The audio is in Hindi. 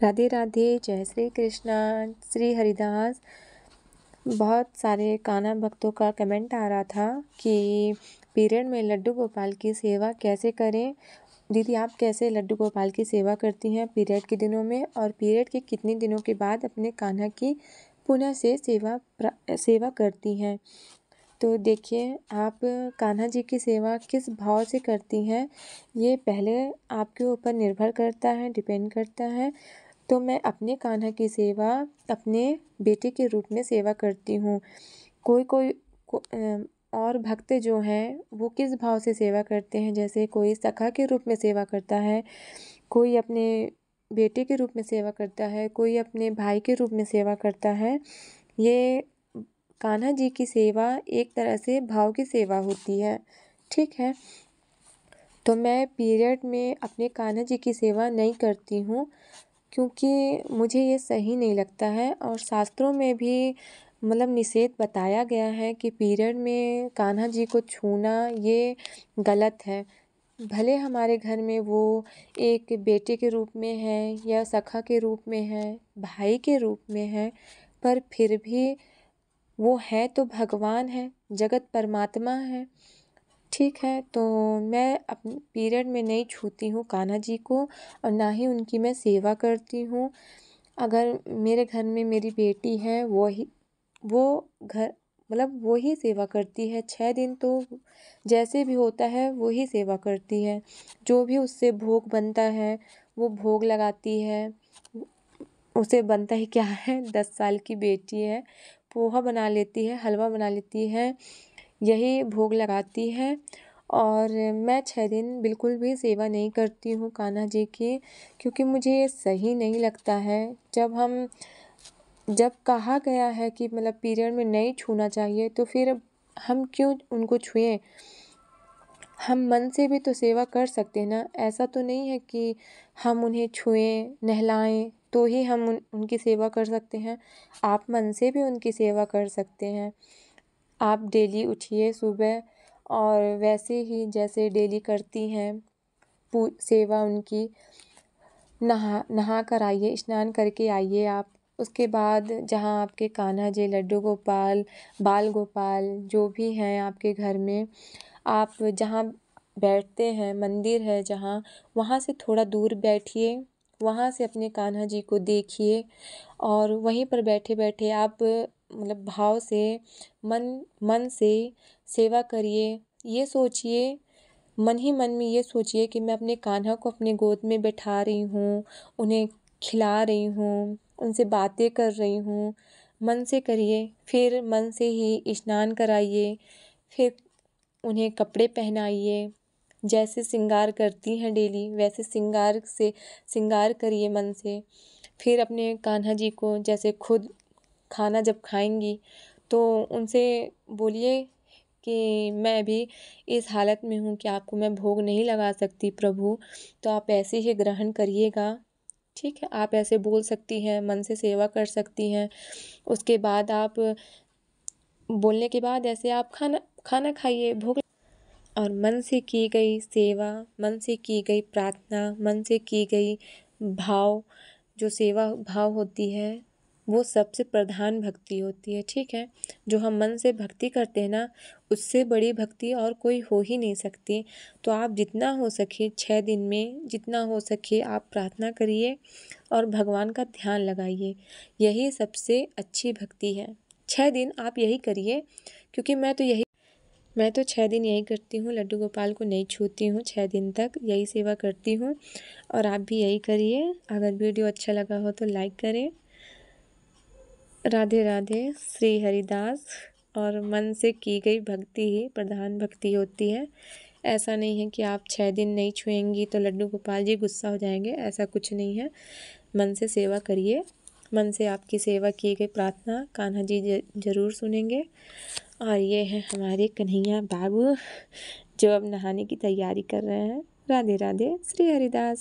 राधे राधे, जय श्री कृष्णा, श्री हरिदास। बहुत सारे कान्हा भक्तों का कमेंट आ रहा था कि पीरियड में लड्डू गोपाल की सेवा कैसे करें। दीदी, आप कैसे लड्डू गोपाल की सेवा करती हैं पीरियड के दिनों में, और पीरियड के कितने दिनों के बाद अपने कान्हा की पुनः से सेवा करती हैं। तो देखिए, आप कान्हा जी की सेवा किस भाव से करती हैं, ये पहले आपके ऊपर निर्भर करता है, डिपेंड करता है। तो मैं अपने कान्हा की सेवा अपने बेटे के रूप में सेवा करती हूँ। और भक्त जो हैं वो किस भाव से सेवा करते हैं, जैसे कोई सखा के रूप में सेवा करता है, कोई अपने बेटे के रूप में सेवा करता है, कोई अपने भाई के रूप में सेवा करता है। ये कान्हा जी की सेवा एक तरह से भाव की सेवा होती है, ठीक है। तो मैं पीरियड में अपने कान्हा जी की सेवा नहीं करती हूँ, क्योंकि मुझे ये सही नहीं लगता है। और शास्त्रों में भी निषेध बताया गया है कि पीरियड में कान्हा जी को छूना ये गलत है। भले हमारे घर में वो एक बेटे के रूप में है या सखा के रूप में है, भाई के रूप में है, पर फिर भी वो है तो भगवान है, जगत परमात्मा है, ठीक है। तो मैं अपने पीरियड में नहीं छूती हूँ कान्हा जी को, और ना ही उनकी मैं सेवा करती हूँ। अगर मेरे घर में मेरी बेटी है, वो ही सेवा करती है 6 दिन। तो जैसे भी होता है वो ही सेवा करती है, जो भी उससे भोग बनता है वो भोग लगाती है। उसे बनता ही क्या है, 10 साल की बेटी है, पोहा बना लेती है, हलवा बना लेती है, यही भोग लगाती है। और मैं 6 दिन बिल्कुल भी सेवा नहीं करती हूँ कान्हा जी की, क्योंकि मुझे ये सही नहीं लगता है। जब कहा गया है कि पीरियड में नहीं छूना चाहिए, तो फिर हम क्यों उनको छुएं। हम मन से भी तो सेवा कर सकते हैं ना। ऐसा तो नहीं है कि हम उन्हें छुएं, नहलाएं तो ही हम उनकी सेवा कर सकते हैं। आप मन से भी उनकी सेवा कर सकते हैं। आप डेली उठिए सुबह, और वैसे ही जैसे डेली करती हैं सेवा उनकी, नहा कर आइए, स्नान करके आइए आप। उसके बाद जहाँ आपके कान्हा जी, लड्डू गोपाल, बाल गोपाल जो भी हैं आपके घर में, आप जहाँ बैठते हैं, मंदिर है जहाँ, वहाँ से थोड़ा दूर बैठिए, वहाँ से अपने कान्हा जी को देखिए, और वहीं पर बैठे बैठे आप भाव से मन से सेवा करिए। ये सोचिए, मन ही मन में ये सोचिए कि मैं अपने कान्हा को अपने गोद में बैठा रही हूँ, उन्हें खिला रही हूँ, उनसे बातें कर रही हूँ। मन से करिए, फिर मन से ही स्नान कराइए, फिर उन्हें कपड़े पहनाइए। जैसे श्रृंगार करती हैं डेली, वैसे श्रृंगार करिए मन से। फिर अपने कान्हा जी को, जैसे खुद खाना जब खाएंगी तो उनसे बोलिए कि मैं भी इस हालत में हूँ कि आपको मैं भोग नहीं लगा सकती प्रभु, तो आप ऐसे ही ग्रहण करिएगा, ठीक है। आप ऐसे बोल सकती हैं, मन से सेवा कर सकती हैं। उसके बाद आप बोलने के बाद ऐसे आप खाना खाइए, भोग। और मन से की गई सेवा, मन से की गई प्रार्थना, मन से की गई जो सेवा भाव होती है, वो सबसे प्रधान भक्ति होती है, ठीक है। जो हम मन से भक्ति करते हैं ना, उससे बड़ी भक्ति और कोई हो ही नहीं सकती। तो आप जितना हो सके 6 दिन में जितना हो सके आप प्रार्थना करिए और भगवान का ध्यान लगाइए, यही सबसे अच्छी भक्ति है। 6 दिन आप यही करिए, क्योंकि मैं तो 6 दिन यही करती हूँ, लड्डू गोपाल को नहीं छूती हूँ, 6 दिन तक यही सेवा करती हूँ। और आप भी यही करिए। अगर वीडियो अच्छा लगा हो तो लाइक करें। राधे राधे, श्री हरिदास। और मन से की गई भक्ति ही प्रधान भक्ति होती है। ऐसा नहीं है कि आप 6 दिन नहीं छुएंगी तो लड्डू गोपाल जी गुस्सा हो जाएंगे, ऐसा कुछ नहीं है। मन से सेवा करिए, मन से आपकी सेवा की गई प्रार्थना कान्हा जी ज़रूर सुनेंगे। और ये है हमारे कन्हैया बाबू, जो अब नहाने की तैयारी कर रहे हैं। राधे राधे, श्री हरिदास।